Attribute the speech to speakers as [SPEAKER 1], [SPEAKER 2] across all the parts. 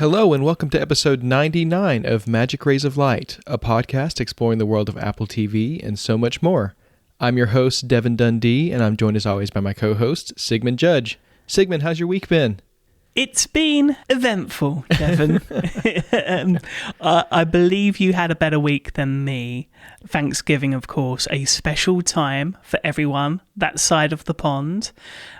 [SPEAKER 1] Hello and welcome to episode 99 of Magic Rays of Light, a podcast exploring the world of Apple TV and so much more. I'm your host, Devon Dundee, and I'm joined as always by my co-host, Sigmund Judge. Sigmund, how's your week been?
[SPEAKER 2] It's been eventful, Devon. I believe you had a better week than me. Thanksgiving, of course, a special time for everyone that side of the pond.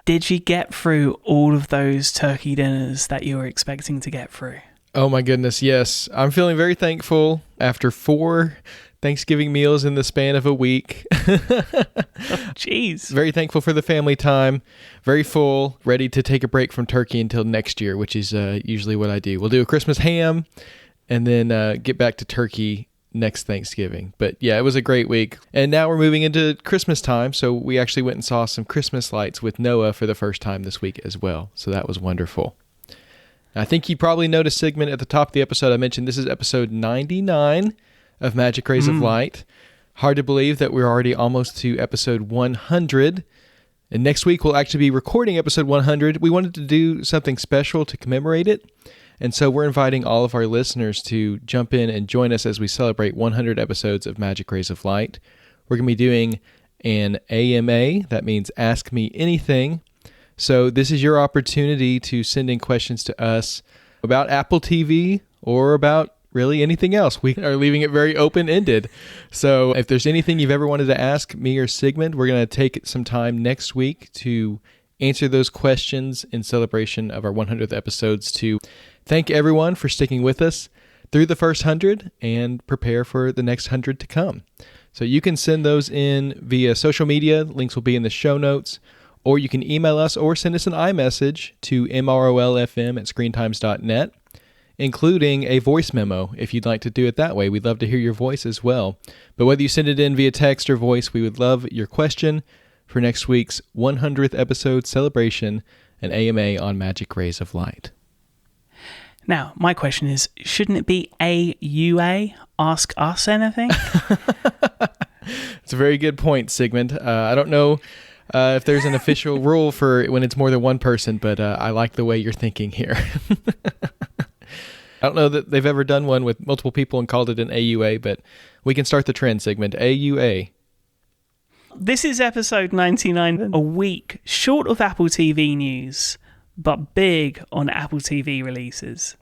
[SPEAKER 2] Did you get through all of those turkey dinners that you were expecting to get through?
[SPEAKER 1] Oh my goodness, yes. I'm feeling very thankful after 4 Thanksgiving meals in the span of a week.
[SPEAKER 2] Jeez.
[SPEAKER 1] Very thankful for the family time. Very full, ready to take a break from turkey until next year, which is usually what I do. We'll do a Christmas ham and then get back to turkey next Thanksgiving. But yeah, it was a great week. And now we're moving into Christmas time, so we actually went and saw some Christmas lights with Noah for the first time this week as well. So that was wonderful. I think you probably noticed, Sigmund, at the top of the episode, I mentioned this is episode 99 of Magic Rays of Light. Hard to believe that we're already almost to episode 100. And next week we'll actually be recording episode 100. We wanted to do something special to commemorate it. And so we're inviting all of our listeners to jump in and join us as we celebrate 100 episodes of Magic Rays of Light. We're going to be doing an AMA. That means Ask Me Anything. So this is your opportunity to send in questions to us about Apple TV or about really anything else. We are leaving it very open-ended. So if there's anything you've ever wanted to ask me or Sigmund, we're going to take some time next week to answer those questions in celebration of our 100th episodes, to thank everyone for sticking with us through the first 100 and prepare for the next 100 to come. So you can send those in via social media. Links will be in the show notes. Or you can email us or send us an iMessage to mrolfm@screentimes.net. including a voice memo if you'd like to do it that way. We'd love to hear your voice as well. But whether you send it in via text or voice, we would love your question for next week's 100th episode celebration, an AMA on Magic Rays of Light.
[SPEAKER 2] Now, my question is, shouldn't it be AUA? Ask us anything?
[SPEAKER 1] It's a very good point, Sigmund. I don't know if there's an official rule for when it's more than one person, but I like the way you're thinking here. I don't know that they've ever done one with multiple people and called it an AUA, but we can start the trend, Sigmund. AUA.
[SPEAKER 2] This is episode 99, a week short of Apple TV news, but big on Apple TV releases.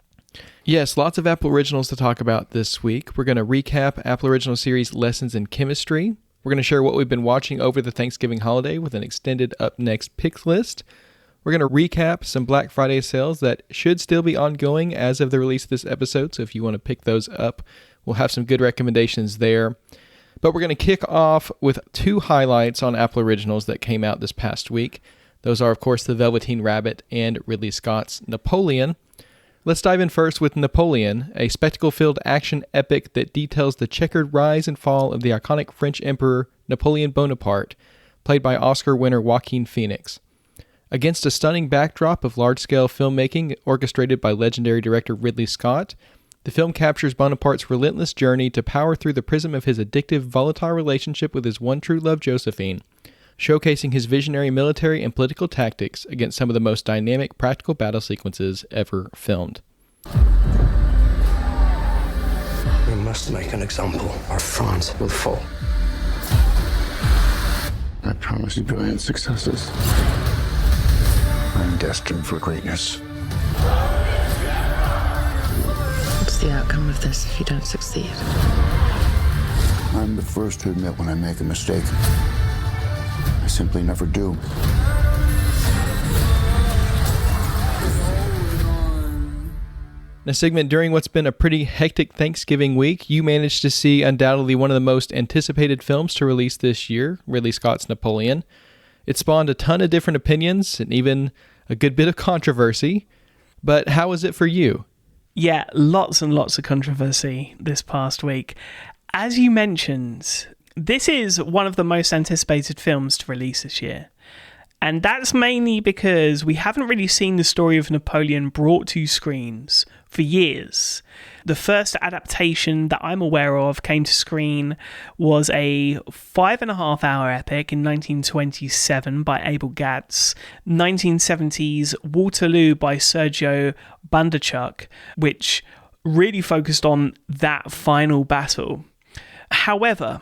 [SPEAKER 1] Yes, lots of Apple Originals to talk about this week. We're going to recap Apple Original Series Lessons in Chemistry. We're going to share what we've been watching over the Thanksgiving holiday with an extended Up Next Picks list. We're going to recap some Black Friday sales that should still be ongoing as of the release of this episode, so if you want to pick those up, we'll have some good recommendations there. But we're going to kick off with 2 highlights on Apple Originals that came out this past week. Those are, of course, the Velveteen Rabbit and Ridley Scott's Napoleon. Let's dive in first with Napoleon, a spectacle-filled action epic that details the checkered rise and fall of the iconic French Emperor Napoleon Bonaparte, played by Oscar winner Joaquin Phoenix. Against a stunning backdrop of large-scale filmmaking orchestrated by legendary director Ridley Scott, the film captures Bonaparte's relentless journey to power through the prism of his addictive, volatile relationship with his one true love, Josephine, showcasing his visionary military and political tactics against some of the most dynamic practical battle sequences ever filmed.
[SPEAKER 3] We must make an example, or France will fall.
[SPEAKER 4] I promise you brilliant successes. I'm destined for greatness.
[SPEAKER 5] What's the outcome of this if you don't succeed?
[SPEAKER 4] I'm the first to admit when I make a mistake. I simply never do.
[SPEAKER 1] Now, Sigmund, during what's been a pretty hectic Thanksgiving week, you managed to see undoubtedly one of the most anticipated films to release this year, Ridley Scott's Napoleon. It spawned a ton of different opinions and even a good bit of controversy. But how was it for you?
[SPEAKER 2] Yeah, lots and lots of controversy this past week. As you mentioned, this is one of the most anticipated films to release this year. And that's mainly because we haven't really seen the story of Napoleon brought to screens for years. The first adaptation that I'm aware of came to screen was a 5.5-hour epic in 1927 by Abel Gance, 1970s Waterloo by Sergio Bondarchuk, which really focused on that final battle. However,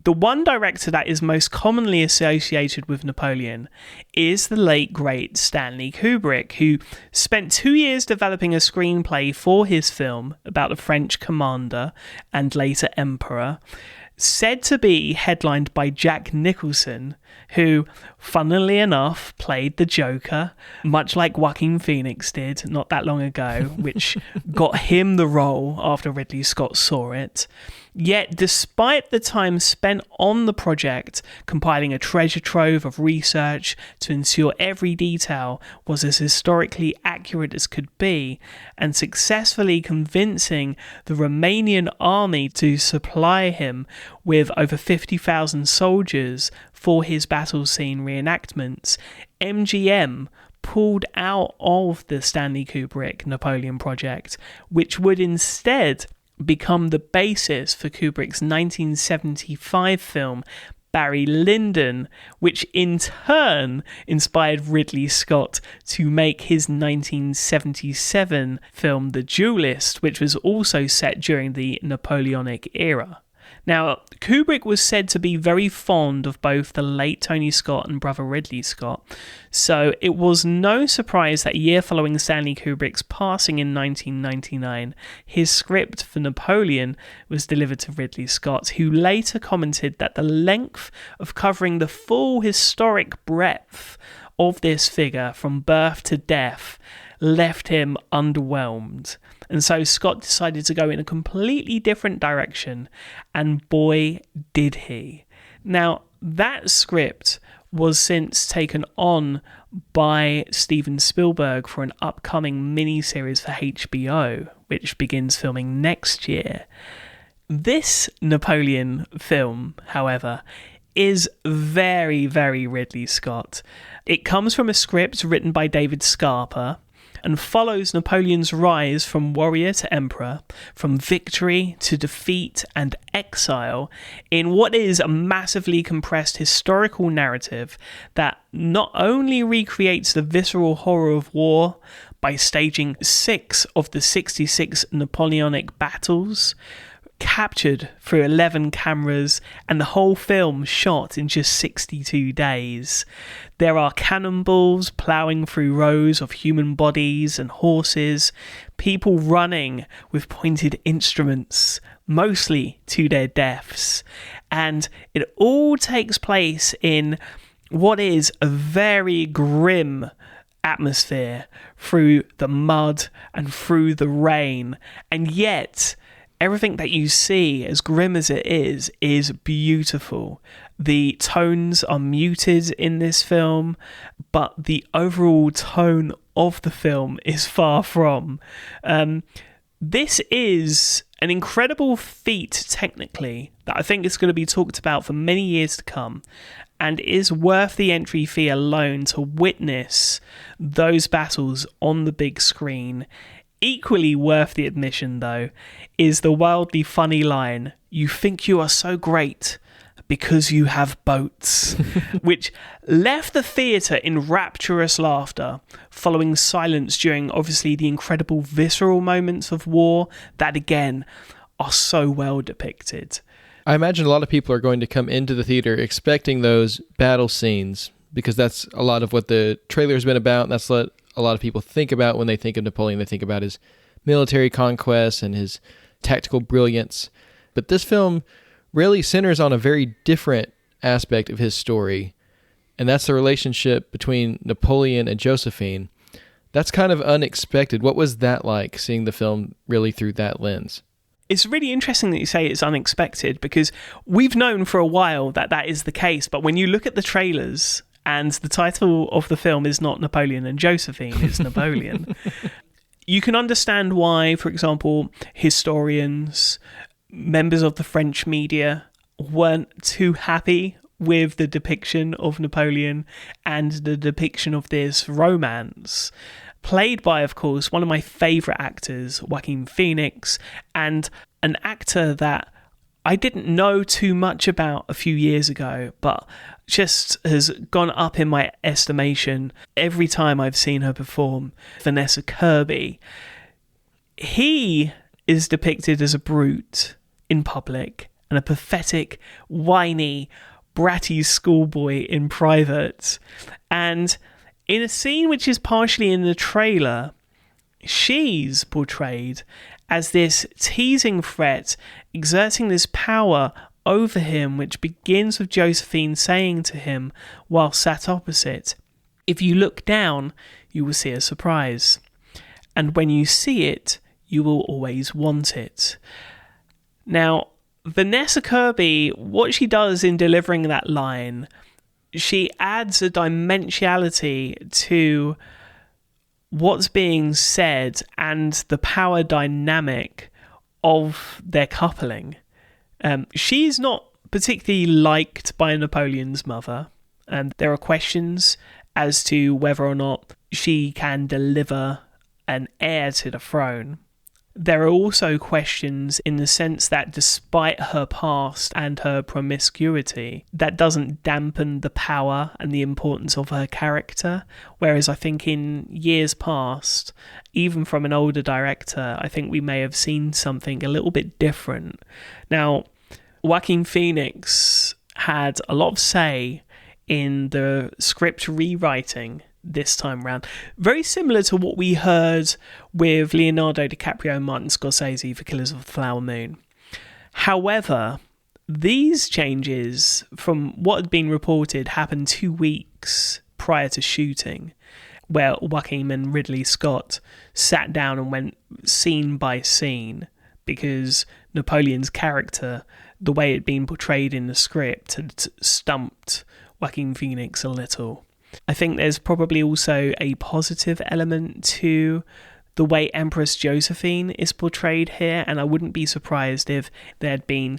[SPEAKER 2] the one director that is most commonly associated with Napoleon is the late great Stanley Kubrick, who spent 2 years developing a screenplay for his film about the French commander and later emperor, said to be headlined by Jack Nicholson, who, funnily enough, played the Joker, much like Joaquin Phoenix did not that long ago, which got him the role after Ridley Scott saw it. Yet, despite the time spent on the project, compiling a treasure trove of research to ensure every detail was as historically accurate as could be, and successfully convincing the Romanian army to supply him with over 50,000 soldiers for his battle scene reenactments, MGM pulled out of the Stanley Kubrick Napoleon project, which would instead become the basis for Kubrick's 1975 film Barry Lyndon, which in turn inspired Ridley Scott to make his 1977 film The Duelist, which was also set during the Napoleonic era. Now, Kubrick was said to be very fond of both the late Tony Scott and brother Ridley Scott, so it was no surprise that a year following Stanley Kubrick's passing in 1999, his script for Napoleon was delivered to Ridley Scott, who later commented that the length of covering the full historic breadth of this figure from birth to death left him underwhelmed. And so Scott decided to go in a completely different direction, and boy, did he. Now, that script was since taken on by Steven Spielberg for an upcoming miniseries for HBO, which begins filming next year. This Napoleon film, however, is very, very Ridley Scott. It comes from a script written by David Scarpa, and follows Napoleon's rise from warrior to emperor, from victory to defeat and exile, in what is a massively compressed historical narrative that not only recreates the visceral horror of war by staging 6 of the 66 Napoleonic battles, captured through 11 cameras, and the whole film shot in just 62 days. There are cannonballs ploughing through rows of human bodies and horses, people running with pointed instruments, mostly to their deaths, and it all takes place in what is a very grim atmosphere through the mud and through the rain, and yet everything that you see, as grim as it is beautiful. The tones are muted in this film, but the overall tone of the film is far from. This is an incredible feat technically that I think is going to be talked about for many years to come, and is worth the entry fee alone to witness those battles on the big screen. Equally worth the admission, though, is the wildly funny line, "You think you are so great because you have boats," which left the theatre in rapturous laughter, following silence during obviously the incredible visceral moments of war that, again, are so well depicted.
[SPEAKER 1] I imagine a lot of people are going to come into the theater expecting those battle scenes, because that's a lot of what the trailer has been about, and that's what a lot of people think about when they think of Napoleon. They think about his military conquests and his tactical brilliance. But this film really centers on a very different aspect of his story, and that's the relationship between Napoleon and Josephine. That's kind of unexpected. What was that like, seeing the film really through that lens?
[SPEAKER 2] It's really interesting that you say it's unexpected, because we've known for a while that that is the case, but when you look at the trailers, and the title of the film is not Napoleon and Josephine, it's Napoleon, you can understand why, for example, historians, members of the French media weren't too happy with the depiction of Napoleon and the depiction of this romance. played by, of course, one of my favourite actors, Joaquin Phoenix, and an actor that I didn't know too much about a few years ago, but just has gone up in my estimation every time I've seen her perform, Vanessa Kirby. He is depicted as a brute in public and a pathetic, whiny, bratty schoolboy in private. And in a scene which is partially in the trailer, she's portrayed as this teasing threat, exerting this power over him, which begins with Josephine saying to him while sat opposite, "If you look down, you will see a surprise. And when you see it, you will always want it." Now, Vanessa Kirby, what she does in delivering that line, she adds a dimensionality to what's being said and the power dynamic of their coupling. She's not particularly liked by Napoleon's mother, and there are questions as to whether or not she can deliver an heir to the throne. There are also questions in the sense that despite her past and her promiscuity, that doesn't dampen the power and the importance of her character. Whereas I think in years past, even from an older director, I think we may have seen something a little bit different. Now, Joaquin Phoenix had a lot of say in the script rewriting this time round. Very similar to what we heard with Leonardo DiCaprio and Martin Scorsese for Killers of the Flower Moon. However, these changes, from what had been reported, happened 2 weeks prior to shooting, where Joaquin and Ridley Scott sat down and went scene by scene, because Napoleon's character, the way it had been portrayed in the script, had stumped Joaquin Phoenix a little. I think there's probably also a positive element to the way Empress Josephine is portrayed here, and I wouldn't be surprised if there had been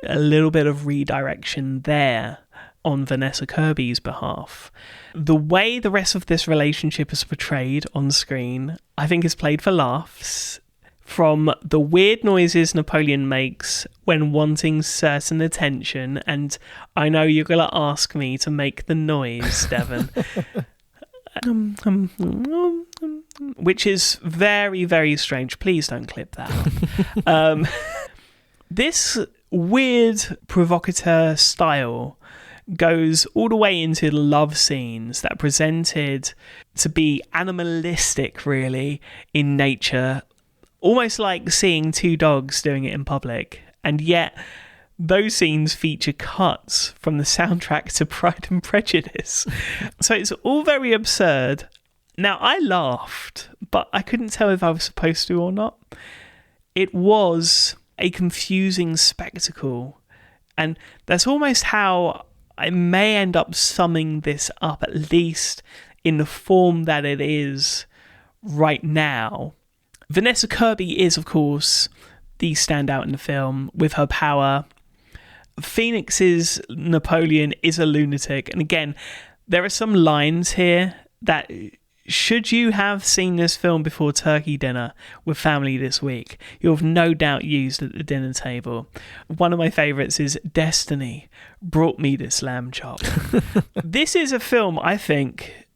[SPEAKER 2] a little bit of redirection there on Vanessa Kirby's behalf. The way the rest of this relationship is portrayed on screen, I think is played for laughs. From the weird noises Napoleon makes when wanting certain attention, and I know you're going to ask me to make the noise, Devon, which is very, very strange. Please don't clip that. This weird provocateur style goes all the way into the love scenes that are presented to be animalistic, really, in nature, almost like seeing two dogs doing it in public. And yet those scenes feature cuts from the soundtrack to Pride and Prejudice. So it's all very absurd. Now, I laughed, but I couldn't tell if I was supposed to or not. It was a confusing spectacle, and that's almost how I may end up summing this up, at least in the form that it is right now. Vanessa Kirby is, of course, the standout in the film with her power. Phoenix's Napoleon is a lunatic. And again, there are some lines here that, should you have seen this film before turkey dinner with family this week, you'll have no doubt used at the dinner table. One of my favourites is "Destiny brought me this lamb chop." This is a film, I think,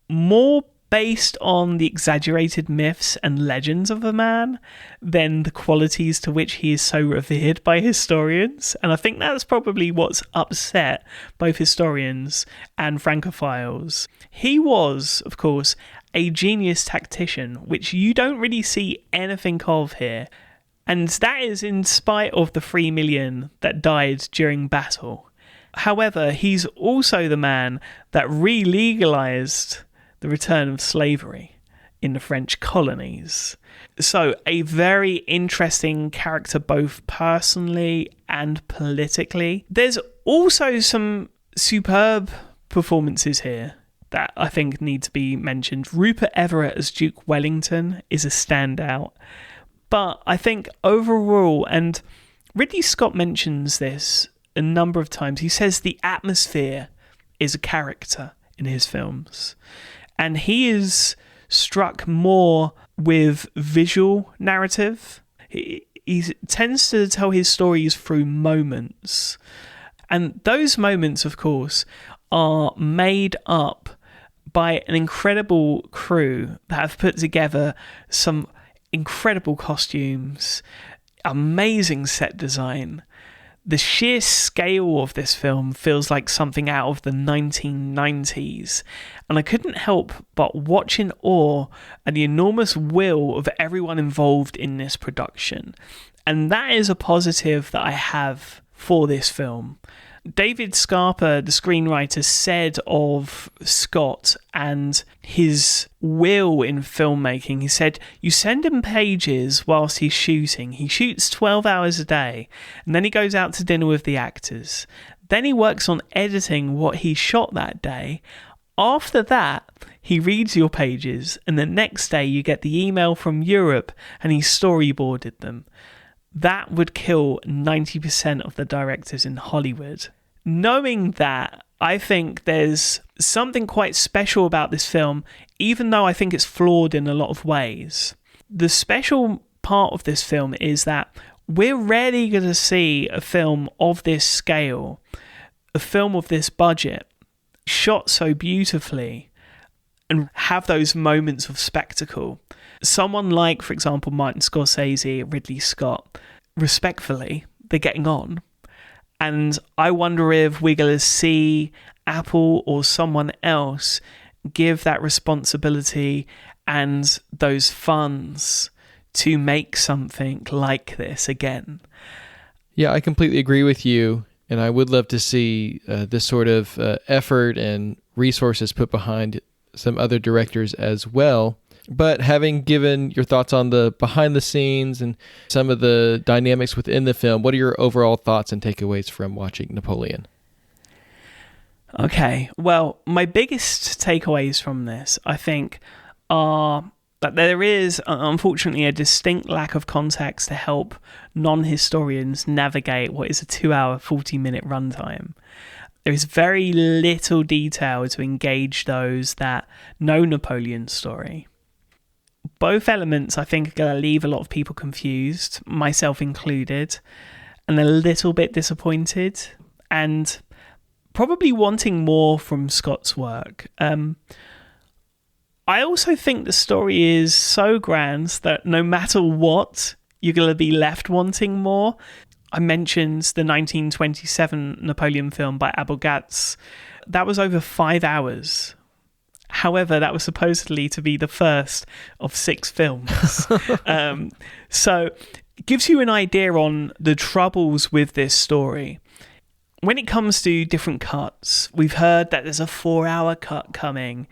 [SPEAKER 2] more based on the exaggerated myths and legends of the man than the qualities to which he is so revered by historians. And I think that's probably what's upset both historians and Francophiles. He was, of course, a genius tactician, which you don't really see anything of here. And that is in spite of the 3 million that died during battle. However, he's also the man that re-legalized the return of slavery in the French colonies. So a very interesting character both personally and politically. There's also some superb performances here that I think need to be mentioned. Rupert Everett as Duke Wellington is a standout. But I think overall, and Ridley Scott mentions this a number of times, he says the atmosphere is a character in his films. And he is struck more with visual narrative. He tends to tell his stories through moments. And those moments, of course, are made up by an incredible crew that have put together some incredible costumes, amazing set design. The sheer scale of this film feels like something out of the 1990s, and I couldn't help but watch in awe at the enormous will of everyone involved in this production. And that is a positive that I have for this film. David Scarpa, the screenwriter, said of Scott and his will in filmmaking, he said, you send him pages whilst he's shooting. He shoots 12 hours a day, and then he goes out to dinner with the actors. Then he works on editing what he shot that day. After that, he reads your pages, and the next day you get the email from Europe, and he storyboarded them. That would kill 90% of the directors in Hollywood. Knowing that, I think there's something quite special about this film, even though I think it's flawed in a lot of ways. The special part of this film is that we're rarely going to see a film of this scale, a film of this budget, shot so beautifully and have those moments of spectacle. Someone like, for example, Martin Scorsese, Ridley Scott, respectfully, they're getting on. And I wonder if we're going to see Apple or someone else give that responsibility and those funds to make something like this again.
[SPEAKER 1] Yeah, I completely agree with you. And I would love to see this sort of effort and resources put behind some other directors as well. But having given your thoughts on the behind the scenes and some of the dynamics within the film, what are your overall thoughts and takeaways from watching Napoleon?
[SPEAKER 2] Okay, well, my biggest takeaways from this, I think, are that there is, unfortunately, a distinct lack of context to help non-historians navigate what is a 2-hour, 40-minute runtime. There is very little detail to engage those that know Napoleon's story. Both elements, I think, are going to leave a lot of people confused, myself included, and a little bit disappointed, and probably wanting more from Scott's work. I also think the story is so grand that no matter what, you're going to be left wanting more. I mentioned the 1927 Napoleon film by Abel Gance. That was over 5 hours. However, that was supposedly to be the first of 6 films. So it gives you an idea on the troubles with this story. When it comes to different cuts, we've heard that there's a 4-hour cut coming,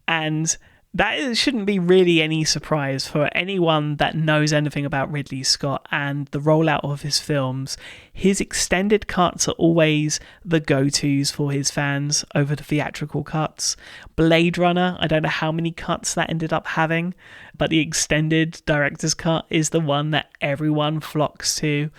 [SPEAKER 2] and that shouldn't be really any surprise for anyone that knows anything about Ridley Scott and the rollout of his films. His extended cuts are always the go-tos for his fans over the theatrical cuts. Blade Runner, I don't know how many cuts that ended up having, but the extended director's cut is the one that everyone flocks to.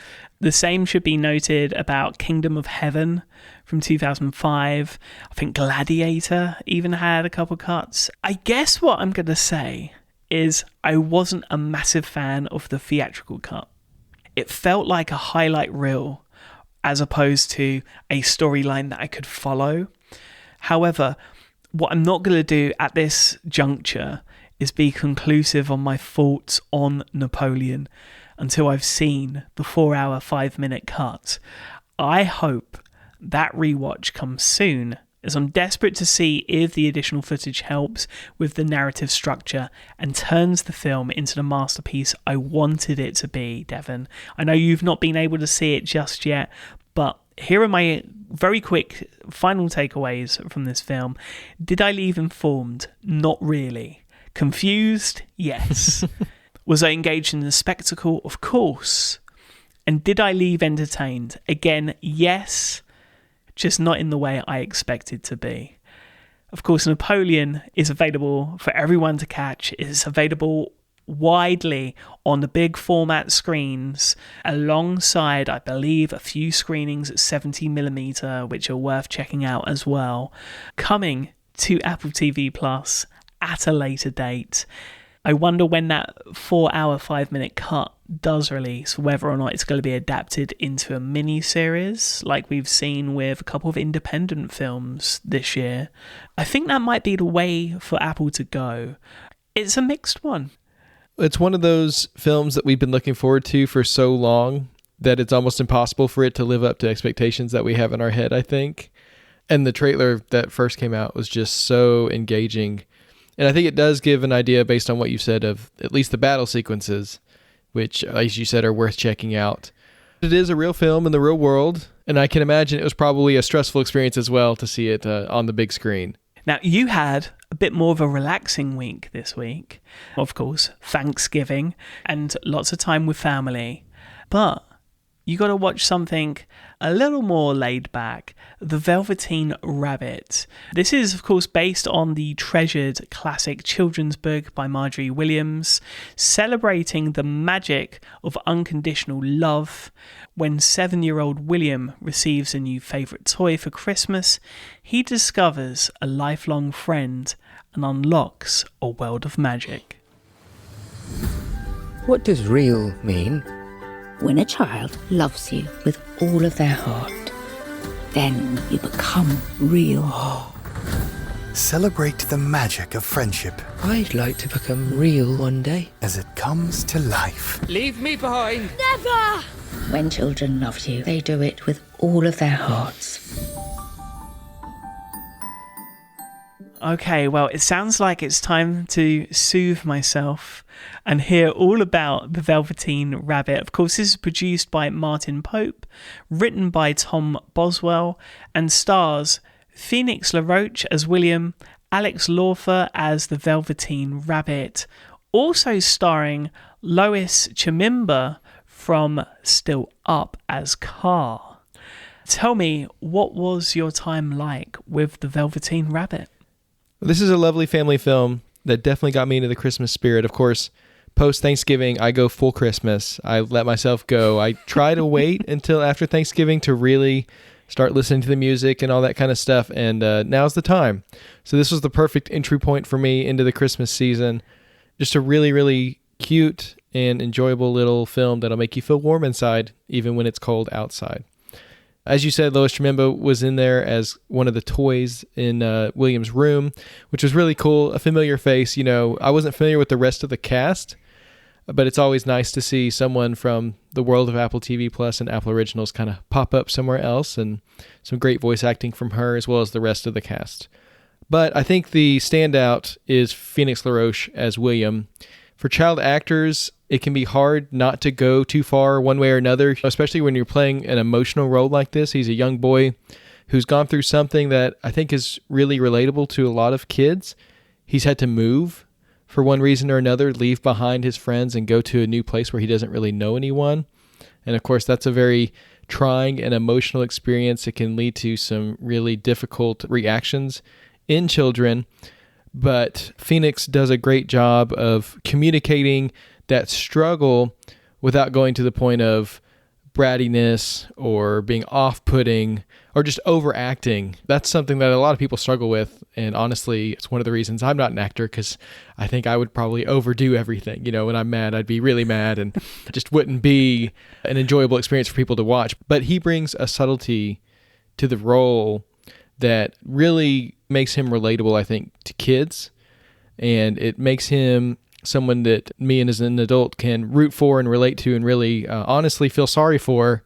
[SPEAKER 2] The same should be noted about Kingdom of Heaven from 2005. I think Gladiator even had a couple cuts. I guess what I'm going to say is I wasn't a massive fan of the theatrical cut. It felt like a highlight reel as opposed to a storyline that I could follow. However, what I'm not going to do at this juncture is be conclusive on my thoughts on Napoleon until I've seen the 4-hour, 5-minute cut. I hope that rewatch comes soon, as I'm desperate to see if the additional footage helps with the narrative structure and turns the film into the masterpiece I wanted it to be, Devon. I know you've not been able to see it just yet, but here are my very quick final takeaways from this film. Did I leave informed? Not really. Confused? Yes. Was I engaged in the spectacle? Of course. And did I leave entertained? Again, yes, just not in the way I expected to be. Of course, Napoleon is available for everyone to catch. It is available widely on the big format screens, alongside, I believe, a few screenings at 70mm, which are worth checking out as well. Coming to Apple TV Plus at a later date. I wonder when that 4-hour, 5-minute cut does release, whether or not it's going to be adapted into a mini-series like we've seen with a couple of independent films this year. I think that might be the way for Apple to go. It's a mixed one.
[SPEAKER 1] It's one of those films that we've been looking forward to for so long that it's almost impossible for it to live up to expectations that we have in our head, I think. And the trailer that first came out was just so engaging. And I think it does give an idea based on what you said of at least the battle sequences, which, as you said, are worth checking out. It is a real film in the real world, and I can imagine it was probably a stressful experience as well to see it on the big screen.
[SPEAKER 2] Now, you had a bit more of a relaxing week this week. Of course, Thanksgiving and lots of time with family. But you got to watch something a little more laid back, The Velveteen Rabbit. This is, of course, based on the treasured classic children's book by Marjorie Williams, celebrating the magic of unconditional love. When 7-year-old William receives a new favourite toy for Christmas, he discovers a lifelong friend and unlocks a world of magic.
[SPEAKER 6] What does real mean?
[SPEAKER 7] When a child loves you with all of their heart, then you become real.
[SPEAKER 8] Celebrate the magic of friendship
[SPEAKER 6] I'd like to become real one day.
[SPEAKER 8] as it comes to life.
[SPEAKER 6] Leave me behind!
[SPEAKER 7] Never! When children love you, they do it with all of their hearts.
[SPEAKER 2] Okay, well, it sounds like it's time to soothe myself and hear all about The Velveteen Rabbit. Of course, this is produced by Martin Pope, written by Tom Boswell, and stars Phoenix LaRoche as William, Alex Lawther as the Velveteen Rabbit, also starring Lois Chimimba from Still Up as Car. Tell me, what was your time like with The Velveteen Rabbit?
[SPEAKER 1] This is a lovely family film that definitely got me into the Christmas spirit. Of course, post-Thanksgiving, I go full Christmas. I let myself go. I try to wait until after Thanksgiving to really start listening to the music and all that kind of stuff, and now's the time. So this was the perfect entry point for me into the Christmas season. Just a really, really cute and enjoyable little film that'll make you feel warm inside, even when it's cold outside. As you said, Lois Chimimba was in there as one of the toys in William's room, which was really cool. A familiar face. You know, I wasn't familiar with the rest of the cast, but it's always nice to see someone from the world of Apple TV Plus and Apple Originals kind of pop up somewhere else, and some great voice acting from her as well as the rest of the cast. But I think the standout is Phoenix LaRoche as William. For child actors, it can be hard not to go too far one way or another, especially when you're playing an emotional role like this. He's a young boy who's gone through something that I think is really relatable to a lot of kids. He's had to move for one reason or another, leave behind his friends and go to a new place where he doesn't really know anyone. And of course, that's a very trying and emotional experience. It can lead to some really difficult reactions in children. But Phoenix does a great job of communicating that struggle without going to the point of brattiness or being off-putting or just overacting. That's something that a lot of people struggle with, and honestly, it's one of the reasons I'm not an actor, because I think I would probably overdo everything. You know, when I'm mad, I'd be really mad, and it just wouldn't be an enjoyable experience for people to watch. But he brings a subtlety to the role that really makes him relatable, I think, to kids, and it makes him someone that me and as an adult can root for and relate to and really honestly feel sorry for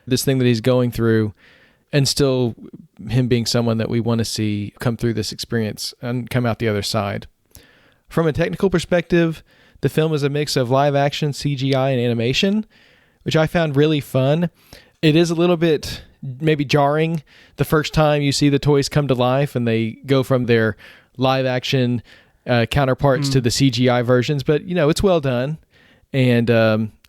[SPEAKER 1] this thing that he's going through, and still him being someone that we want to see come through this experience and come out the other side. From a technical perspective, the film is a mix of live action, CGI, and animation, which I found really fun. It is a little bit maybe jarring the first time you see the toys come to life and they go from their live action counterparts to the CGI versions, but you know, it's well done, and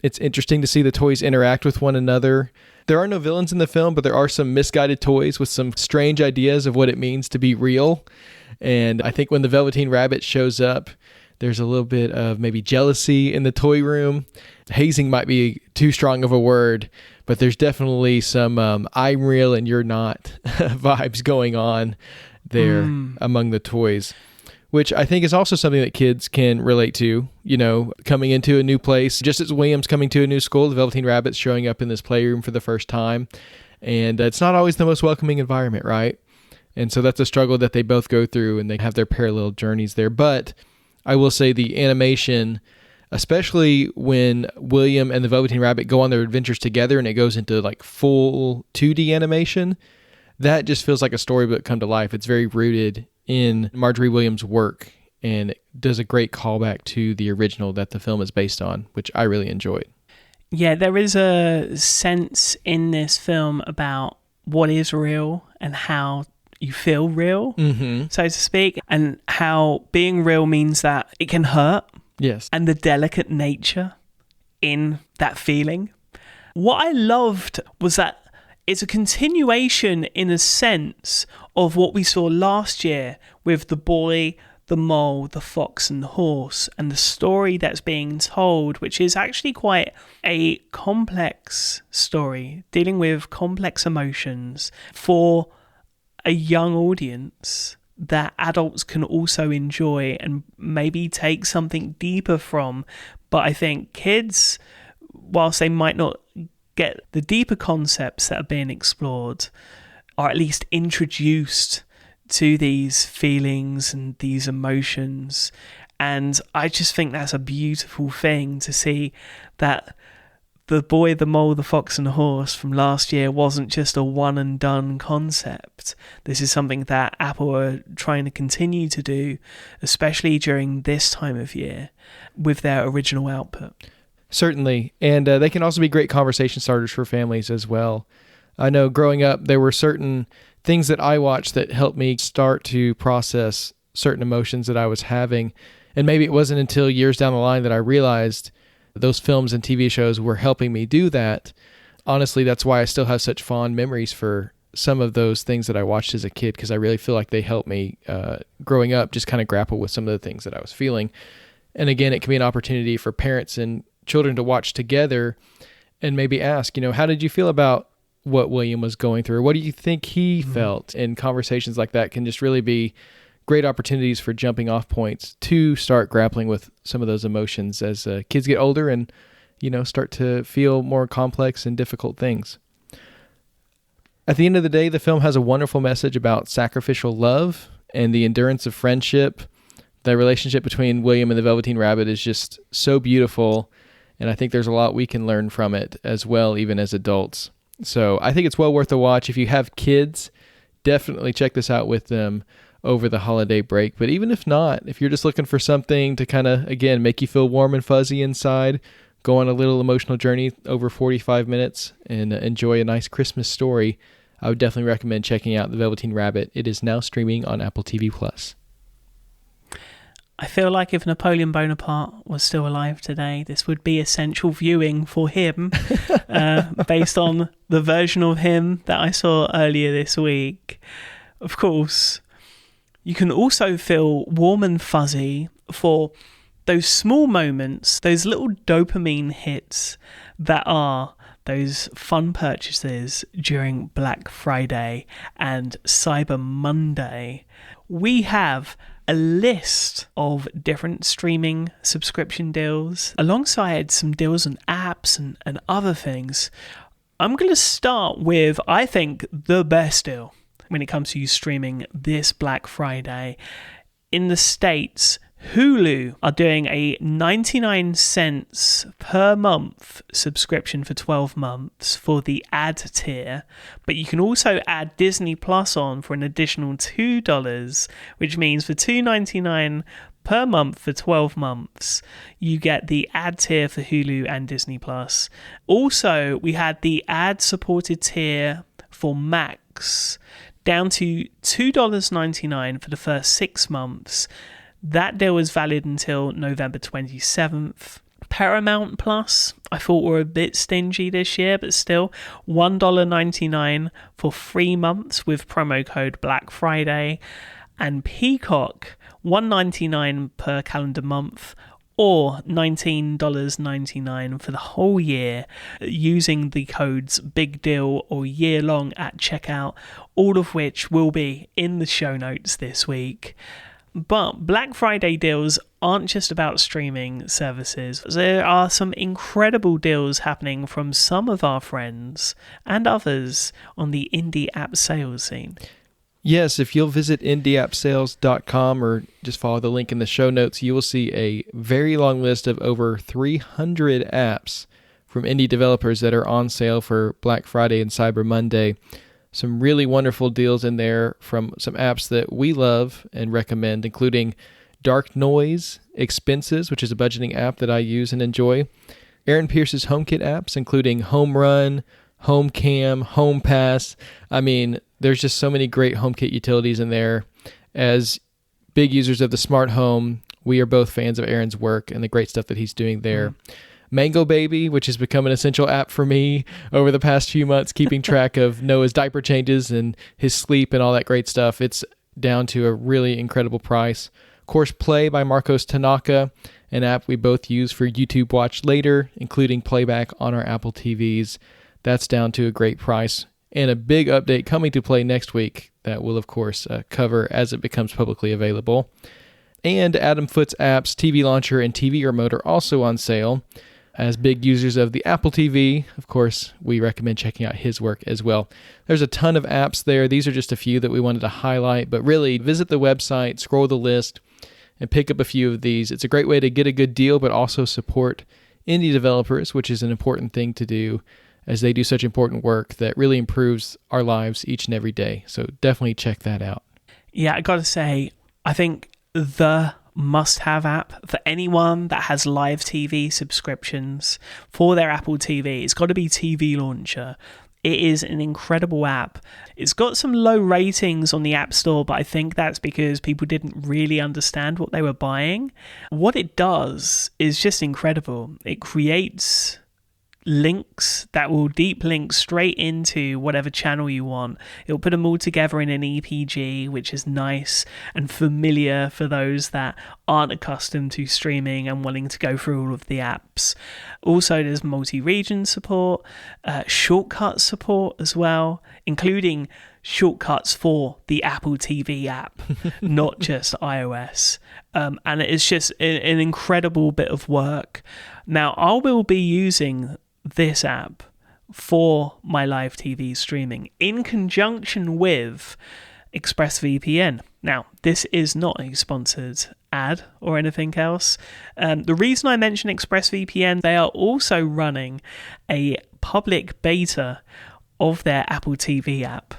[SPEAKER 1] it's interesting to see the toys interact with one another. There are no villains in the film, but there are some misguided toys with some strange ideas of what it means to be real. And I think when the Velveteen Rabbit shows up, there's a little bit of maybe jealousy in the toy room. Hazing might be too strong of a word, but there's definitely some I'm real and you're not vibes going on there among the toys. which I think is also something that kids can relate to, coming into a new place. Just as William's coming to a new school, the Velveteen Rabbit's showing up in this playroom for the first time. And it's not always the most welcoming environment, right? And so that's a struggle that they both go through, and they have their parallel journeys there. But I will say the animation, especially when William and the Velveteen Rabbit go on their adventures together and it goes into like full 2D animation, that just feels like a storybook come to life. It's very rooted in Marjorie Williams' work, and it does a great callback to the original that the film is based on, which I really enjoyed.
[SPEAKER 2] Yeah, there is a sense in this film about what is real and how you feel real, so to speak, and how being real means that it can hurt.
[SPEAKER 1] Yes.
[SPEAKER 2] And the delicate nature in that feeling. What I loved was that it's a continuation, in a sense, of what we saw last year with the boy, the mole, the fox and the horse, and the story that's being told, which is actually quite a complex story, dealing with complex emotions for a young audience that adults can also enjoy and maybe take something deeper from. But I think kids, whilst they might not get the deeper concepts that are being explored, are at least introduced to these feelings and these emotions. And I just think that's a beautiful thing to see, that the boy, the mole, the fox and the horse from last year wasn't just a one and done concept. This is something that Apple are trying to continue to do, especially during this time of year with their original output.
[SPEAKER 1] Certainly. And they can also be great conversation starters for families as well. I know growing up, there were certain things that I watched that helped me start to process certain emotions that I was having. And maybe it wasn't until years down the line that I realized those films and TV shows were helping me do that. Honestly, that's why I still have such fond memories for some of those things that I watched as a kid, because I really feel like they helped me growing up just kind of grapple with some of the things that I was feeling. And again, it can be an opportunity for parents and children to watch together and maybe ask, how did you feel about what William was going through? What do you think he felt? And conversations like that can just really be great opportunities for jumping off points to start grappling with some of those emotions as kids get older and, start to feel more complex and difficult things. At the end of the day, the film has a wonderful message about sacrificial love and the endurance of friendship. The relationship between William and the Velveteen Rabbit is just so beautiful, and I think there's a lot we can learn from it as well, even as adults. So I think it's well worth a watch. If you have kids, definitely check this out with them over the holiday break. But even if not, if you're just looking for something to kind of, again, make you feel warm and fuzzy inside, go on a little emotional journey over 45 minutes and enjoy a nice Christmas story, I would definitely recommend checking out The Velveteen Rabbit. It is now streaming on Apple TV+.
[SPEAKER 2] I feel like if Napoleon Bonaparte was still alive today, this would be essential viewing for him, based on the version of him that I saw earlier this week. Of course, you can also feel warm and fuzzy for those small moments, those little dopamine hits that are those fun purchases during Black Friday and Cyber Monday. We have a list of different streaming subscription deals alongside some deals on apps and other things. I'm going to start with, I think, the best deal when it comes to you streaming this Black Friday. In the States, Hulu are doing a 99 cents per month subscription for 12 months for the ad tier, but you can also add Disney Plus on for an additional $2, which means for $2.99 per month for 12 months, you get the ad tier for Hulu and Disney Plus. Also, we had the ad-supported tier for Max down to $2.99 for the first 6 months. That deal was valid until November 27th. Paramount Plus, I thought were a bit stingy this year, but still $1.99 for 3 months with promo code Black Friday. And Peacock, $1.99 per calendar month, or $19.99 for the whole year using the codes Big Deal or Year Long at checkout, all of which will be in the show notes this week. But Black Friday deals aren't just about streaming services. There are some incredible deals happening from some of our friends and others on the indie app sales scene.
[SPEAKER 1] Yes, if you'll visit indieappsales.com or just follow the link in the show notes, you will see a very long list of over 300 apps from indie developers that are on sale for Black Friday and Cyber Monday. Some really wonderful deals in there from some apps that we love and recommend, including Dark Noise, Expenses, which is a budgeting app that I use and enjoy, Aaron Pierce's HomeKit apps, including Home Run, Home Cam, Home Pass. I mean, there's just so many great HomeKit utilities in there. As big users of the smart home, we are both fans of Aaron's work and the great stuff that he's doing there. Mango Baby, which has become an essential app for me over the past few months, keeping track of Noah's diaper changes and his sleep and all that great stuff. It's down to a really incredible price. Course Play by Marcos Tanaka, an app we both use for YouTube Watch Later, including playback on our Apple TVs. That's down to a great price. And a big update coming to Play next week that we'll, of course, cover as it becomes publicly available. And Adam Foote's apps, TV Launcher and TV Remote are also on sale. As big users of the Apple TV, of course, we recommend checking out his work as well. There's a ton of apps there. These are just a few that we wanted to highlight, but really visit the website, scroll the list, and pick up a few of these. It's a great way to get a good deal, but also support indie developers, which is an important thing to do as they do such important work that really improves our lives each and every day. So definitely check that out.
[SPEAKER 2] Yeah, I gotta say, I think the must-have app for anyone that has live TV subscriptions for their Apple TV, it's got to be TV Launcher. It is an incredible app. It's got some low ratings on the App Store, but I think that's because people didn't really understand what they were buying. What it does is just incredible. It creates links that will deep link straight into whatever channel you want. It'll put them all together in an EPG, which is nice and familiar for those that aren't accustomed to streaming and wanting to go through all of the apps. Also, there's multi-region support, shortcut support as well, including shortcuts for the Apple TV app, not just iOS. And it's just an incredible bit of work. Now, I will be using this app for my live TV streaming in conjunction with ExpressVPN. Now, this is not a sponsored ad or anything else. The reason I mention ExpressVPN, they are also running a public beta of their Apple TV app.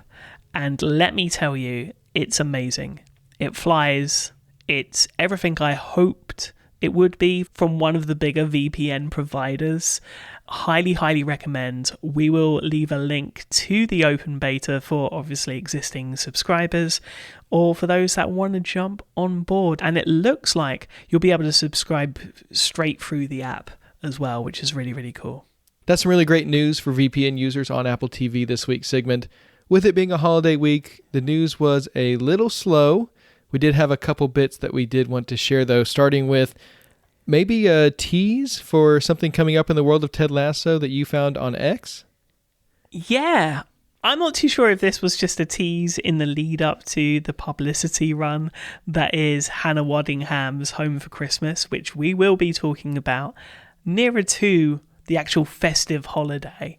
[SPEAKER 2] And let me tell you, it's amazing. It flies. It's everything I hoped it would be from one of the bigger VPN providers. Highly, highly recommend. We will leave a link to the open beta for obviously existing subscribers or for those that want to jump on board. And it looks like you'll be able to subscribe straight through the app as well, which is really, really cool.
[SPEAKER 1] That's some really great news for VPN users on Apple TV this week, Sigmund. With it being a holiday week, the news was a little slow. We did have a couple bits that we did want to share, though, starting with maybe a tease for something coming up in the world of Ted Lasso that you found on X?
[SPEAKER 2] Yeah. I'm not too sure if this was just a tease in the lead up to the publicity run that is Hannah Waddingham's Home for Christmas, which we will be talking about nearer to the actual festive holiday.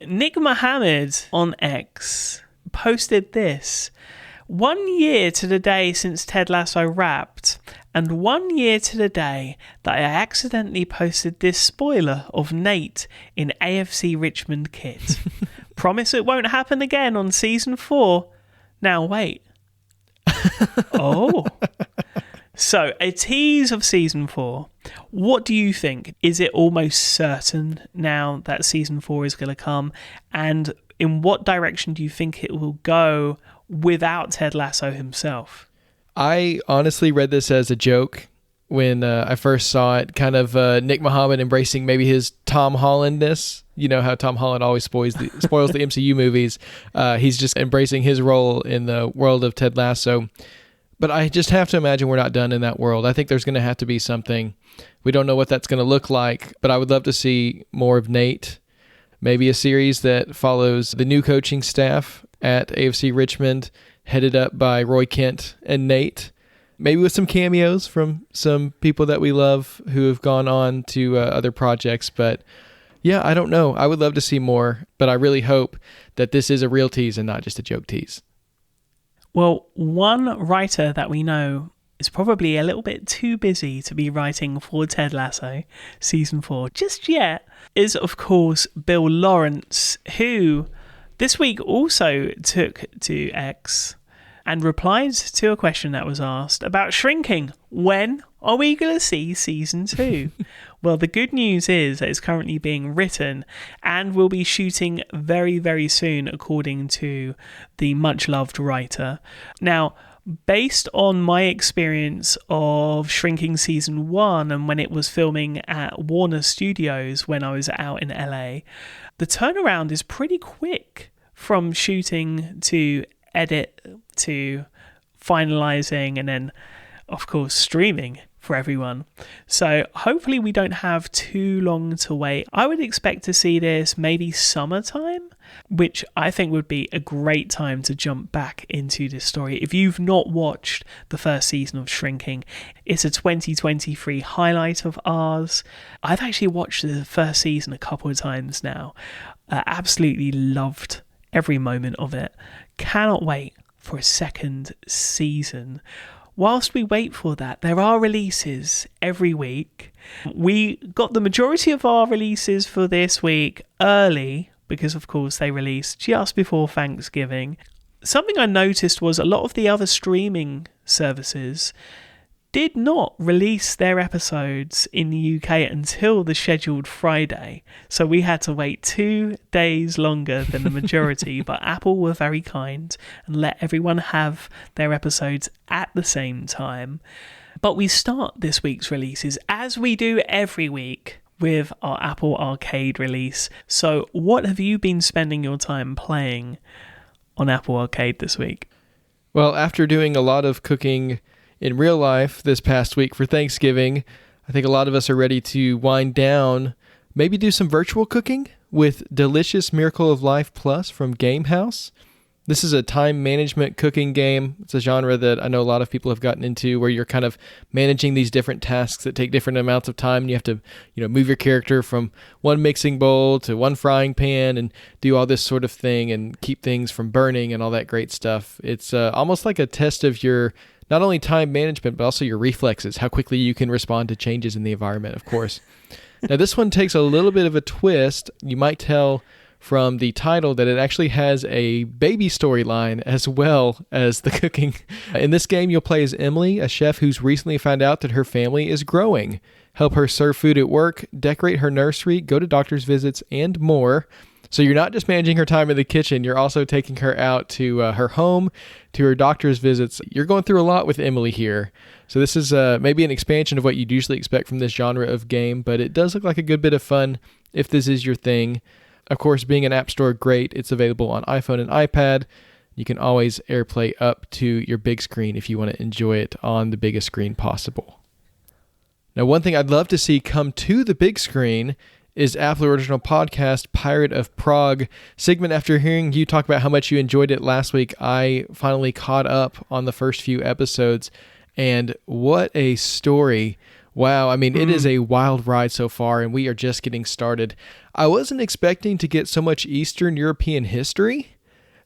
[SPEAKER 2] Nick Mohammed on X posted this. 1 year to the day since Ted Lasso wrapped, and 1 year to the day that I accidentally posted this spoiler of Nate in AFC Richmond kit. Promise it won't happen again on season 4. Now wait. Oh. So, a tease of season 4. What do you think? Is it almost certain now that season 4 is going to come? And in what direction do you think it will go without Ted Lasso himself?
[SPEAKER 1] I honestly read this as a joke when I first saw it, kind of Nick Mohammed embracing maybe his Tom Holland-ness. You know how Tom Holland always spoils the MCU movies. He's just embracing his role in the world of Ted Lasso. But I just have to imagine we're not done in that world. I think there's going to have to be something. We don't know what that's going to look like, but I would love to see more of Nate. Maybe a series that follows the new coaching staff at AFC Richmond, headed up by Roy Kent and Nate. maybe with some cameos from some people that we love who have gone on to other projects. But yeah, I don't know. I would love to see more, but I really hope that this is a real tease and not just a joke tease.
[SPEAKER 2] Well, one writer that we know is probably a little bit too busy to be writing for Ted Lasso season 4 just yet is, of course, Bill Lawrence, who this week also took to X and replied to a question that was asked about Shrinking. When are we going to see season 2? Well, the good news is that it's currently being written and will be shooting very, very soon, according to the much-loved writer. Now, based on my experience of Shrinking season 1 and when it was filming at Warner Studios when I was out in LA, the turnaround is pretty quick from shooting to edit to finalizing and then, of course, streaming for everyone. So hopefully we don't have too long to wait. I would expect to see this maybe summertime, which I think would be a great time to jump back into this story. If you've not watched the first season of Shrinking, it's a 2023 highlight of ours. I've actually watched the first season a couple of times now. Absolutely loved every moment of it. Cannot wait for a second season. Whilst we wait for that, there are releases every week. We got the majority of our releases for this week early because, of course, they released just before Thanksgiving. Something I noticed was a lot of the other streaming services did not release their episodes in the UK until the scheduled Friday. So we had to wait 2 days longer than the majority, but Apple were very kind and let everyone have their episodes at the same time. But we start this week's releases, as we do every week, with our Apple Arcade release. So what have you been spending your time playing on Apple Arcade this week?
[SPEAKER 1] Well, after doing a lot of cooking in real life this past week for Thanksgiving, I think a lot of us are ready to wind down, maybe do some virtual cooking with Delicious Miracle of Life Plus from Game House. This is a time management cooking game. It's a genre that I know a lot of people have gotten into, where you're kind of managing these different tasks that take different amounts of time. And you have to, move your character from one mixing bowl to one frying pan and do all this sort of thing and keep things from burning and all that great stuff. It's almost like a test of your not only time management, but also your reflexes, how quickly you can respond to changes in the environment, of course. Now, this one takes a little bit of a twist. You might tell from the title that it actually has a baby storyline as well as the cooking. In this game, you'll play as Emily, a chef who's recently found out that her family is growing. Help her serve food at work, decorate her nursery, go to doctor's visits, and more. So you're not just managing her time in the kitchen, you're also taking her out to her home, to her doctor's visits. You're going through a lot with Emily here. So this is maybe an expansion of what you'd usually expect from this genre of game, but it does look like a good bit of fun if this is your thing. Of course, being an app store, great. It's available on iPhone and iPad. You can always AirPlay up to your big screen if you want to enjoy it on the biggest screen possible. Now, one thing I'd love to see come to the big screen is Apple original podcast, Pirate of Prague. Sigmund, after hearing you talk about how much you enjoyed it last week, I finally caught up on the first few episodes, and what a story. Wow, I mean, it is a wild ride so far, and we are just getting started. I wasn't expecting to get so much Eastern European history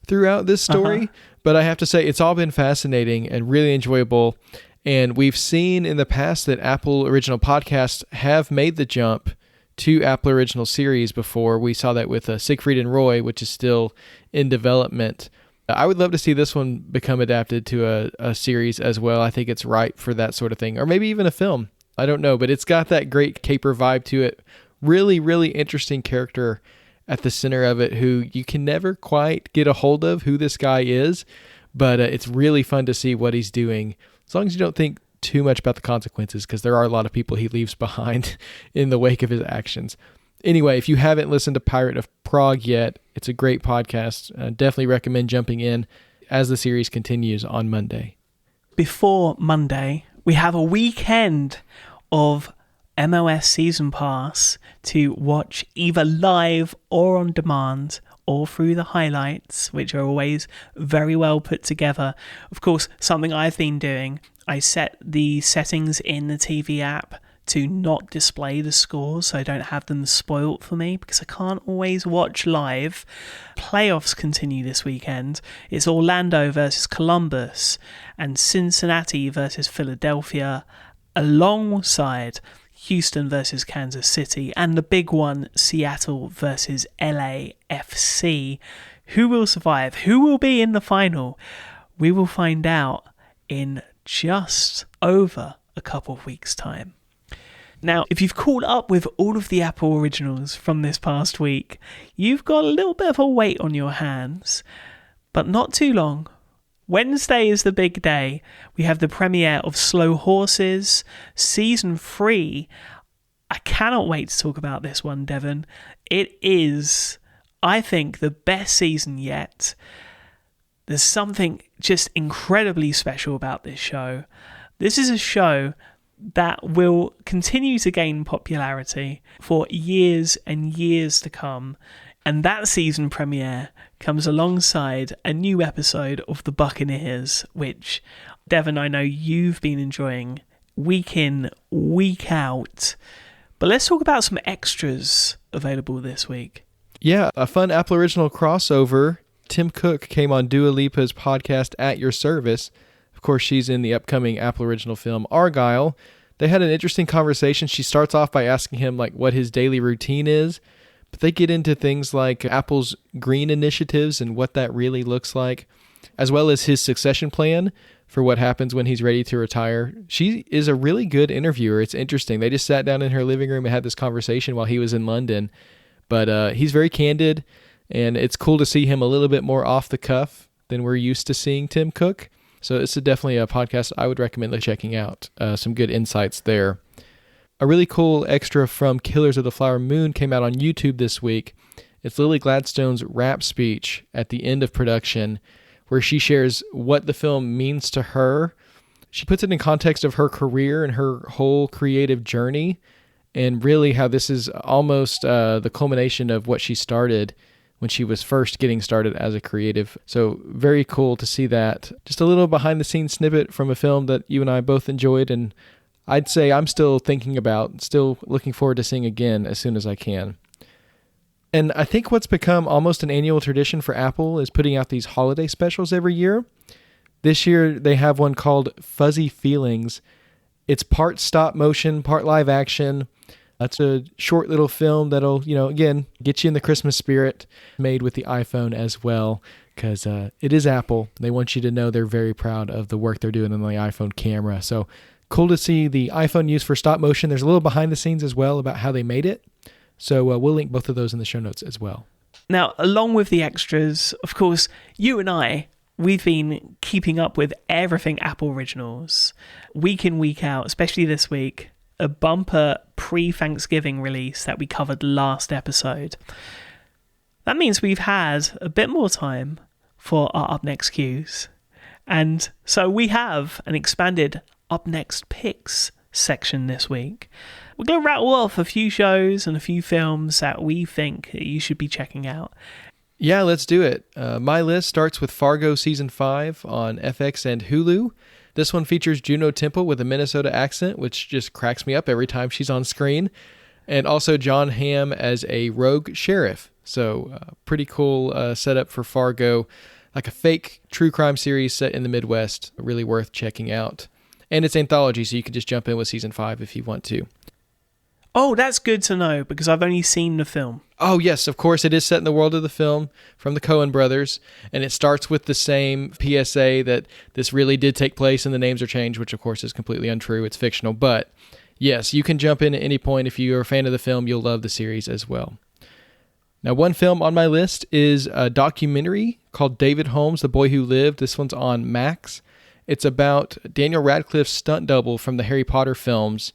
[SPEAKER 1] throughout this story, but I have to say it's all been fascinating and really enjoyable. And we've seen in the past that Apple original podcasts have made the jump to Apple original series before. We saw that with Siegfried and Roy, which is still in development. I would love to see this one become adapted to a series as well. I think it's ripe for that sort of thing, or maybe even a film. I don't know, but it's got that great caper vibe to it. Really, really interesting character at the center of it who you can never quite get a hold of who this guy is, but it's really fun to see what he's doing, as long as you don't think too much about the consequences, because there are a lot of people he leaves behind in the wake of his actions. Anyway, if you haven't listened to Pirate of Prague yet, it's a great podcast. Definitely recommend jumping in as the series continues on Monday.
[SPEAKER 2] Before Monday, we have a weekend of MOS Season Pass to watch either live or on demand or through the highlights, which are always very well put together. Of course, something I've been doing, I set the settings in the TV app to not display the scores so I don't have them spoilt for me, because I can't always watch live. Playoffs continue this weekend. It's Orlando versus Columbus and Cincinnati versus Philadelphia, alongside Houston versus Kansas City, and the big one, Seattle versus LAFC. Who will survive? Who will be in the final? We will find out in just over a couple of weeks' time. Now, if you've caught up with all of the Apple originals from this past week, you've got a little bit of a weight on your hands, but not too long. Wednesday is the big day. We have the premiere of Slow Horses, Season 3. I cannot wait to talk about this one, Devon. It is, I think, the best season yet. There's something just incredibly special about this show. This is a show that will continue to gain popularity for years and years to come. And that season premiere comes alongside a new episode of The Buccaneers, which, Devon, I know you've been enjoying week in, week out. But let's talk about some extras available this week.
[SPEAKER 1] Yeah, a fun Apple Original crossover. Tim Cook came on Dua Lipa's podcast At Your Service. Of course, she's in the upcoming Apple Original film Argyle. They had an interesting conversation. She starts off by asking him what his daily routine is, but they get into things like Apple's green initiatives and what that really looks like, as well as his succession plan for what happens when he's ready to retire. She is a really good interviewer. It's interesting. They just sat down in her living room and had this conversation while he was in London, but he's very candid, and it's cool to see him a little bit more off the cuff than we're used to seeing Tim Cook. So it's definitely a podcast I would recommend checking out. Some good insights there. A really cool extra from Killers of the Flower Moon came out on YouTube this week. It's Lily Gladstone's rap speech at the end of production, where she shares what the film means to her. She puts it in context of her career and her whole creative journey, and really how this is almost the culmination of what she started when she was first getting started as a creative. So very cool to see that. Just a little behind the scenes snippet from a film that you and I both enjoyed, and I'd say I'm still thinking about, still looking forward to seeing again as soon as I can. And I think what's become almost an annual tradition for Apple is putting out these holiday specials every year. This year they have one called Fuzzy Feelings. It's part stop motion, part live action. It's a short little film that'll, again, get you in the Christmas spirit, made with the iPhone as well, because it is Apple. They want you to know they're very proud of the work they're doing on the iPhone camera. So cool to see the iPhone used for stop motion. There's a little behind the scenes as well about how they made it. So we'll link both of those in the show notes as well.
[SPEAKER 2] Now, along with the extras, of course, you and I, we've been keeping up with everything Apple Originals, week in, week out, especially this week. A bumper pre-Thanksgiving release that we covered last episode. That means we've had a bit more time for our Up Next cues. And so we have an expanded Up Next Picks section this week. We're going to rattle off a few shows and a few films that we think you should be checking out.
[SPEAKER 1] Yeah, let's do it. My list starts with Fargo Season 5 on FX and Hulu. This one features Juno Temple with a Minnesota accent, which just cracks me up every time she's on screen. And also John Hamm as a rogue sheriff. So pretty cool setup for Fargo. Like a fake true crime series set in the Midwest. Really worth checking out. And it's anthology, so you can just jump in with Season 5 if you want to.
[SPEAKER 2] Oh, that's good to know, because I've only seen the film.
[SPEAKER 1] Oh, yes, of course. It is set in the world of the film from the Coen brothers, and it starts with the same PSA that this really did take place and the names are changed, which, of course, is completely untrue. It's fictional. But, yes, you can jump in at any point. If you're a fan of the film, you'll love the series as well. Now, one film on my list is a documentary called David Holmes, The Boy Who Lived. This one's on Max. It's about Daniel Radcliffe's stunt double from the Harry Potter films,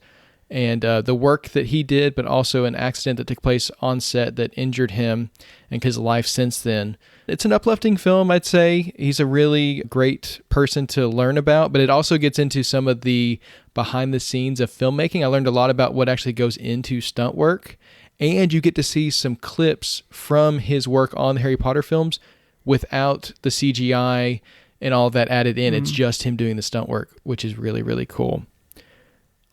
[SPEAKER 1] and the work that he did, but also an accident that took place on set that injured him and his life since then. It's an uplifting film, I'd say. He's a really great person to learn about, but it also gets into some of the behind the scenes of filmmaking. I learned a lot about what actually goes into stunt work, and you get to see some clips from his work on the Harry Potter films without the CGI and all that added in. It's just him doing the stunt work, which is really, really cool.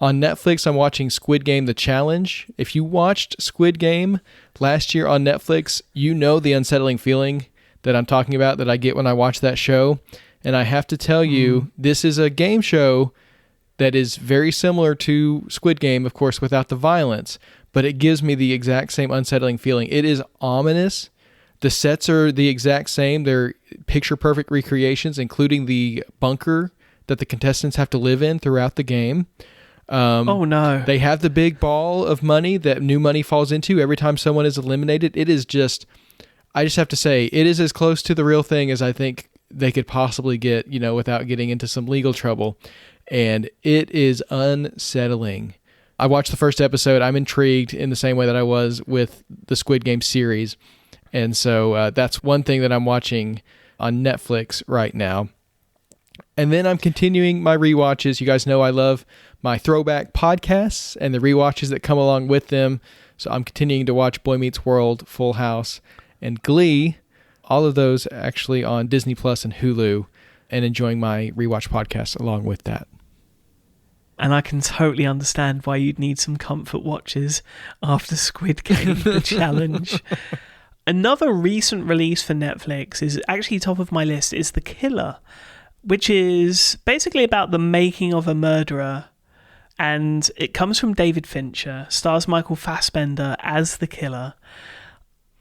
[SPEAKER 1] On Netflix, I'm watching Squid Game: The Challenge. If you watched Squid Game last year on Netflix, you know the unsettling feeling that I'm talking about that I get when I watch that show. And I have to tell you, this is a game show that is very similar to Squid Game, of course, without the violence, but it gives me the exact same unsettling feeling. It is ominous. The sets are the exact same. They're picture-perfect recreations, including the bunker that the contestants have to live in throughout the game.
[SPEAKER 2] Oh no.
[SPEAKER 1] They have the big ball of money that new money falls into every time someone is eliminated. It is just, I just have to say, it is as close to the real thing as I think they could possibly get, without getting into some legal trouble. And it is unsettling. I watched the first episode. I'm intrigued in the same way that I was with the Squid Game series. And so that's one thing that I'm watching on Netflix right now. And then I'm continuing my rewatches. You guys know I love my throwback podcasts and the rewatches that come along with them. So I'm continuing to watch Boy Meets World, Full House, and Glee. All of those actually on Disney Plus and Hulu, and enjoying my rewatch podcast along with that.
[SPEAKER 2] And I can totally understand why you'd need some comfort watches after Squid Game: The Challenge. Another recent release for Netflix is actually top of my list is The Killer, which is basically about the making of a murderer. And it comes from David Fincher, stars Michael Fassbender as the killer.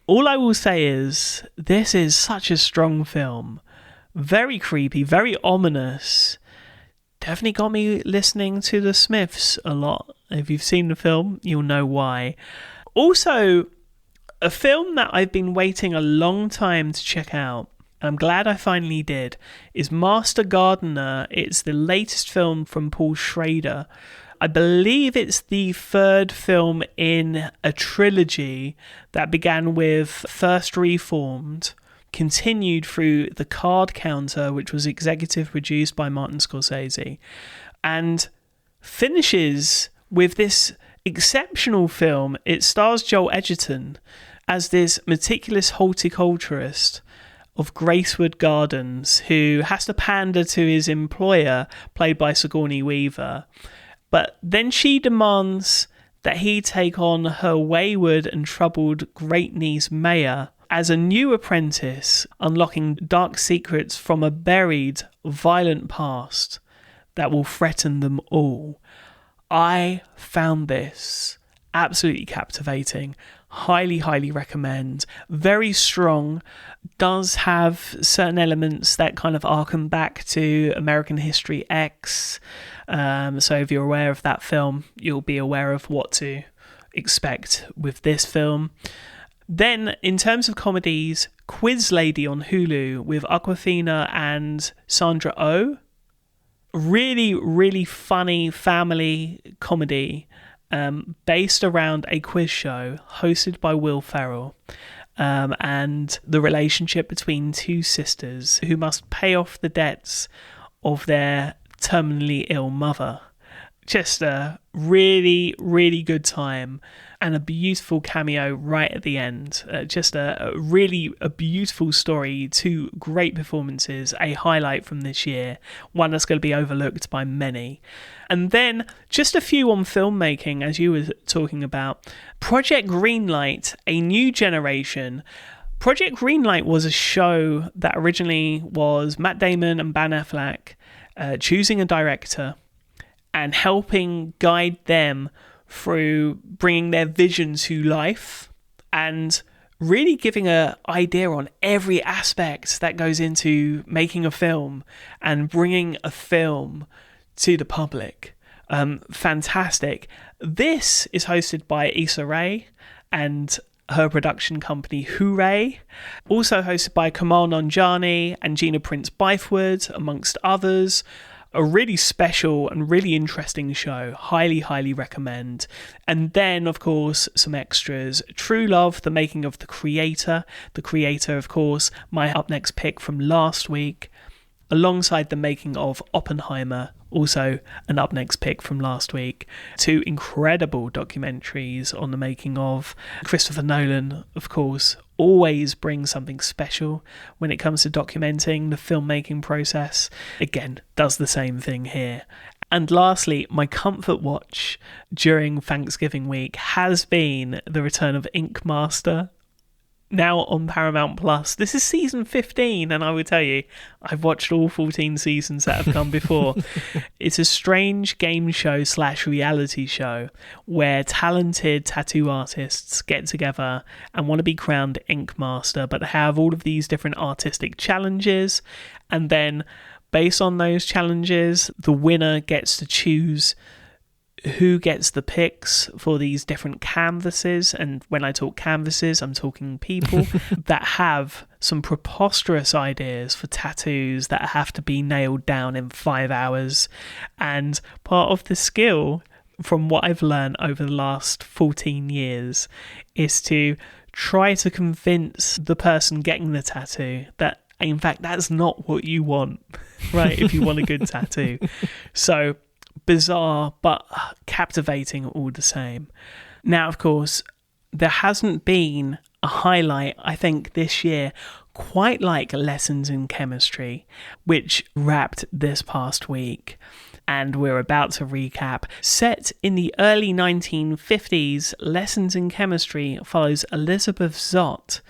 [SPEAKER 2] All I will say is, this is such a strong film. Very creepy, very ominous. Definitely got me listening to the Smiths a lot. If you've seen the film, you'll know why. Also, a film that I've been waiting a long time to check out, and I'm glad I finally did, is Master Gardener. It's the latest film from Paul Schrader. I believe it's the third film in a trilogy that began with First Reformed, continued through The Card Counter, which was executive produced by Martin Scorsese, and finishes with this exceptional film. It stars Joel Edgerton as this meticulous horticulturist of Gracewood Gardens who has to pander to his employer, played by Sigourney Weaver. But then she demands that he take on her wayward and troubled great niece Maya as a new apprentice, unlocking dark secrets from a buried, violent past that will threaten them all. I found this absolutely captivating. Highly, highly recommend. Very strong. Does have certain elements that kind of harken back to American History X. So if you're aware of that film, you'll be aware of what to expect with this film. Then, in terms of comedies, Quiz Lady on Hulu with Awkwafina and Sandra Oh. Really, really funny family comedy based around a quiz show hosted by Will Ferrell, and the relationship between two sisters who must pay off the debts of their terminally ill mother. Just a really, really good time, and a beautiful cameo right at the end. Just a beautiful story, two great performances, a highlight from this year, one that's going to be overlooked by many. And then just a few on filmmaking, as you were talking about. Project Greenlight, A New Generation. Project Greenlight was a show that originally was Matt Damon and Ben Affleck choosing a director and helping guide them through bringing their vision to life, and really giving an idea on every aspect that goes into making a film and bringing a film to the public. Fantastic. This is hosted by Issa Rae and her production company Hooray. Also hosted by Kamal Nanjiani and Gina Prince Bythewood, amongst others. A really special and really interesting show. Highly, highly recommend. And then, of course, some extras. True Love, the making of The Creator. The Creator, of course, my up next pick from last week. Alongside the making of Oppenheimer, Also, an Up Next pick from last week. 2 incredible documentaries on the making of. Christopher Nolan, of course, always brings something special when it comes to documenting the filmmaking process. Again, does the same thing here. And lastly, my comfort watch during Thanksgiving week has been the return of Ink Master, now on Paramount Plus. This is season 15, and I will tell you, I've watched all 14 seasons that have come before. It's a strange game show / reality show where talented tattoo artists get together and want to be crowned Ink Master, but have all of these different artistic challenges, and then based on those challenges, the winner gets to choose who gets the picks for these different canvases. And when I talk canvases, I'm talking people that have some preposterous ideas for tattoos that have to be nailed down in 5 hours. And part of the skill, from what I've learned over the last 14 years, is to try to convince the person getting the tattoo that, in fact, that's not what you want, right? If you want a good tattoo. So bizarre, but captivating all the same. Now, of course, there hasn't been a highlight, I think, this year quite like Lessons in Chemistry, which wrapped this past week. And we're about to recap. Set in the early 1950s, Lessons in Chemistry follows Elizabeth Zott,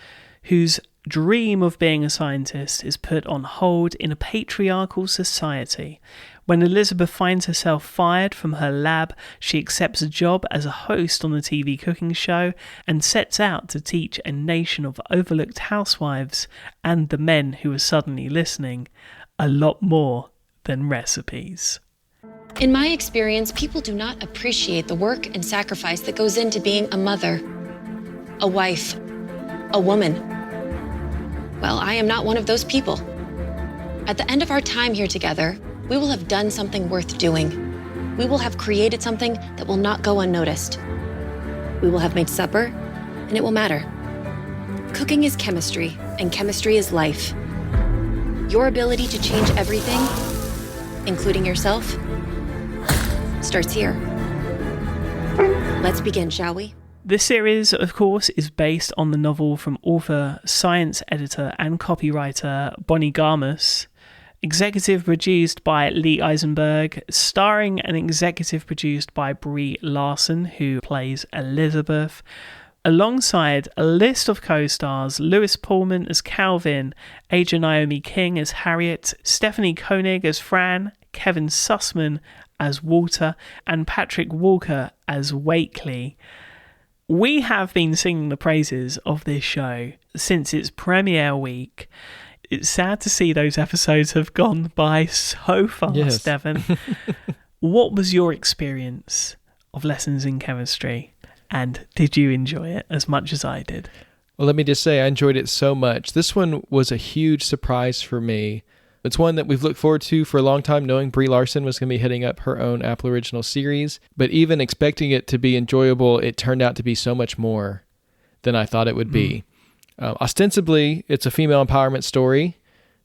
[SPEAKER 2] whose dream of being a scientist is put on hold in a patriarchal society. When Elizabeth finds herself fired from her lab, she accepts a job as a host on the TV cooking show and sets out to teach a nation of overlooked housewives and the men who are suddenly listening a lot more than recipes.
[SPEAKER 9] In my experience, people do not appreciate the work and sacrifice that goes into being a mother, a wife, a woman. Well, I am not one of those people. At the end of our time here together, we will have done something worth doing. We will have created something that will not go unnoticed. We will have made supper, and it will matter. Cooking is chemistry, and chemistry is life. Your ability to change everything, including yourself, starts here. Let's begin, shall we?
[SPEAKER 2] This series, of course, is based on the novel from author, science editor, and copywriter Bonnie Garmus, executive produced by Lee Eisenberg, starring and executive produced by Brie Larson, who plays Elizabeth, alongside a list of co-stars: Lewis Pullman as Calvin, Aja Naomi King as Harriet, Stephanie Koenig as Fran, Kevin Sussman as Walter, and Patrick Walker as Wakely. We have been singing the praises of this show since its premiere week. It's sad to see those episodes have gone by so fast,
[SPEAKER 1] yes.
[SPEAKER 2] Devon. What was your experience of Lessons in Chemistry, and did you enjoy it as much as I did?
[SPEAKER 1] Well, let me just say I enjoyed it so much. This one was a huge surprise for me. It's one that we've looked forward to for a long time, knowing Brie Larson was going to be heading up her own Apple Original series. But even expecting it to be enjoyable, it turned out to be so much more than I thought it would be. Ostensibly, it's a female empowerment story,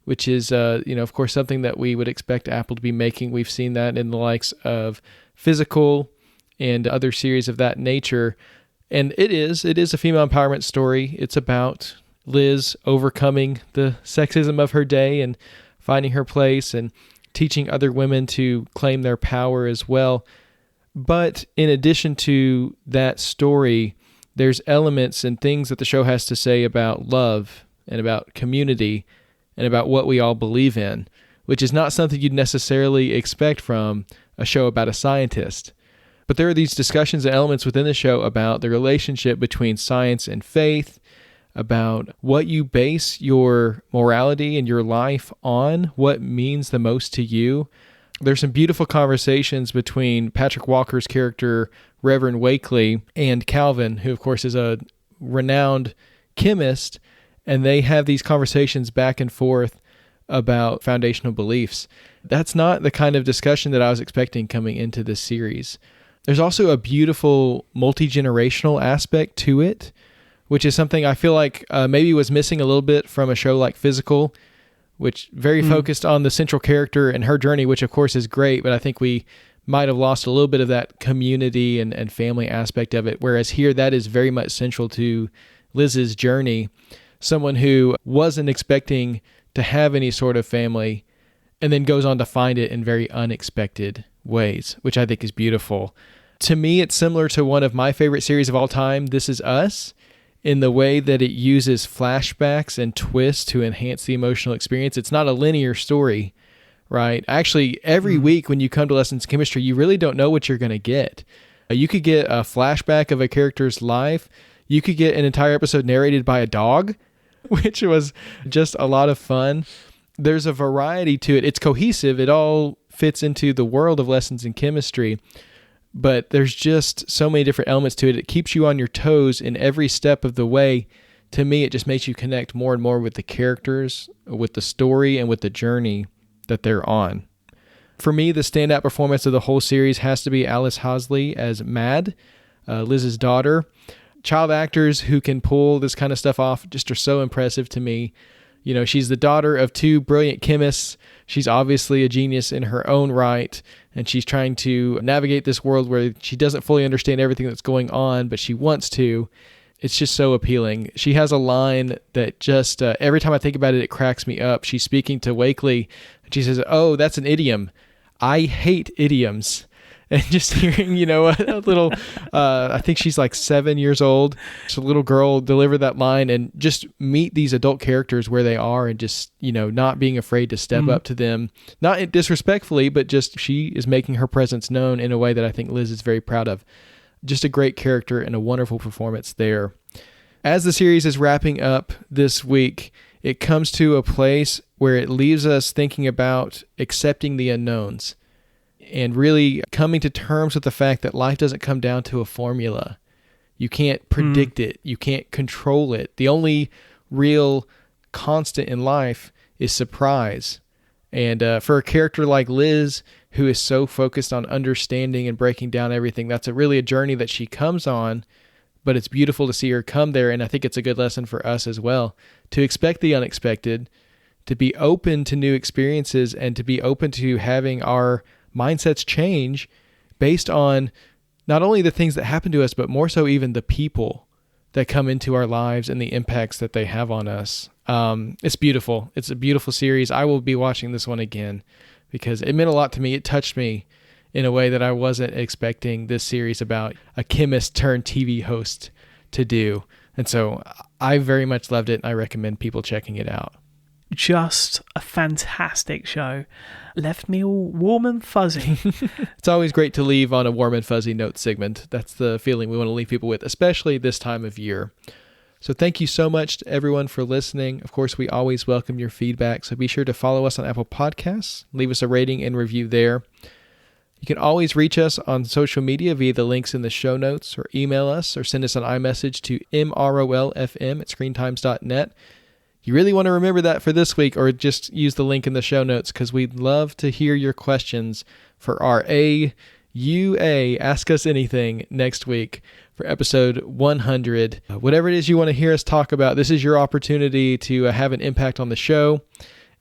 [SPEAKER 1] which is, of course, something that we would expect Apple to be making. We've seen that in the likes of Physical and other series of that nature. And it is a female empowerment story. It's about Liz overcoming the sexism of her day and finding her place and teaching other women to claim their power as well. But in addition to that story, there's elements and things that the show has to say about love and about community and about what we all believe in, which is not something you'd necessarily expect from a show about a scientist. But there are these discussions and elements within the show about the relationship between science and faith, about what you base your morality and your life on, what means the most to you. There's some beautiful conversations between Patrick Walker's character, Reverend Wakely, and Calvin, who of course is a renowned chemist, and they have these conversations back and forth about foundational beliefs. That's not the kind of discussion that I was expecting coming into this series. There's also a beautiful multi-generational aspect to it, which is something I feel like maybe was missing a little bit from a show like Physical, which very focused on the central character and her journey, which of course is great, but I think we might have lost a little bit of that community and family aspect of it. Whereas here, that is very much central to Liz's journey. Someone who wasn't expecting to have any sort of family and then goes on to find it in very unexpected ways, which I think is beautiful. To me, it's similar to one of my favorite series of all time, This Is Us, in the way that it uses flashbacks and twists to enhance the emotional experience. It's not a linear story, right? Actually, every week when you come to Lessons in Chemistry, you really don't know what you're going to get. You could get a flashback of a character's life. You could get an entire episode narrated by a dog, which was just a lot of fun. There's a variety to it. It's cohesive. It all fits into the world of Lessons in Chemistry. But there's just so many different elements to it. It keeps you on your toes in every step of the way. To me, it just makes you connect more and more with the characters, with the story, and with the journey that they're on. For me, the standout performance of the whole series has to be Alice Hosley as Mad, Liz's daughter. Child actors who can pull this kind of stuff off just are so impressive to me. You know, she's the daughter of two brilliant chemists. She's obviously a genius in her own right, and she's trying to navigate this world where she doesn't fully understand everything that's going on, but she wants to. It's just so appealing. She has a line that just, every time I think about it, it cracks me up. She's speaking to Wakely, and she says, "Oh, that's an idiom. I hate idioms." And just hearing, you know, a little, I think she's like 7 years old. Just a little girl deliver that line and just meet these adult characters where they are and just, you know, not being afraid to step up to them. Not disrespectfully, but just she is making her presence known in a way that I think Liz is very proud of. Just a great character and a wonderful performance there. As the series is wrapping up this week, it comes to a place where it leaves us thinking about accepting the unknowns and really coming to terms with the fact that life doesn't come down to a formula. You can't predict it. You can't control it. The only real constant in life is surprise. And for a character like Liz, who is so focused on understanding and breaking down everything, that's really a journey that she comes on, but it's beautiful to see her come there. And I think it's a good lesson for us as well, to expect the unexpected, to be open to new experiences, and to be open to having our mindsets change based on not only the things that happen to us, but more so even the people that come into our lives and the impacts that they have on us. It's beautiful. It's a beautiful series. I will be watching this one again because it meant a lot to me. It touched me in a way that I wasn't expecting this series about a chemist turned TV host to do. And so I very much loved it, and I recommend people checking it out.
[SPEAKER 2] Just a fantastic show. Left me all warm and fuzzy.
[SPEAKER 1] It's always great to leave on a warm and fuzzy note, Sigmund. That's the feeling we want to leave people with, especially this time of year. So thank you so much to everyone for listening. Of course, we always welcome your feedback, so be sure to follow us on Apple Podcasts. Leave us a rating and review there. You can always reach us on social media via the links in the show notes, or email us, or send us an iMessage to mrolfm@screentimes.net. You really want to remember that for this week, or just use the link in the show notes, because we'd love to hear your questions for our AUA Ask Us Anything next week for episode 100. Whatever it is you want to hear us talk about, this is your opportunity to have an impact on the show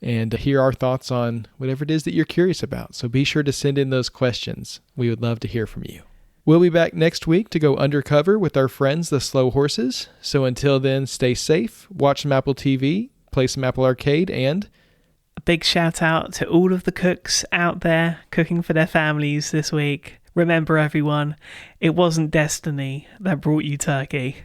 [SPEAKER 1] and hear our thoughts on whatever it is that you're curious about. So be sure to send in those questions. We would love to hear from you. We'll be back next week to go undercover with our friends, the Slow Horses. So until then, stay safe, watch some Apple TV, play some Apple Arcade, and
[SPEAKER 2] a big shout out to all of the cooks out there cooking for their families this week. Remember, everyone, it wasn't destiny that brought you turkey.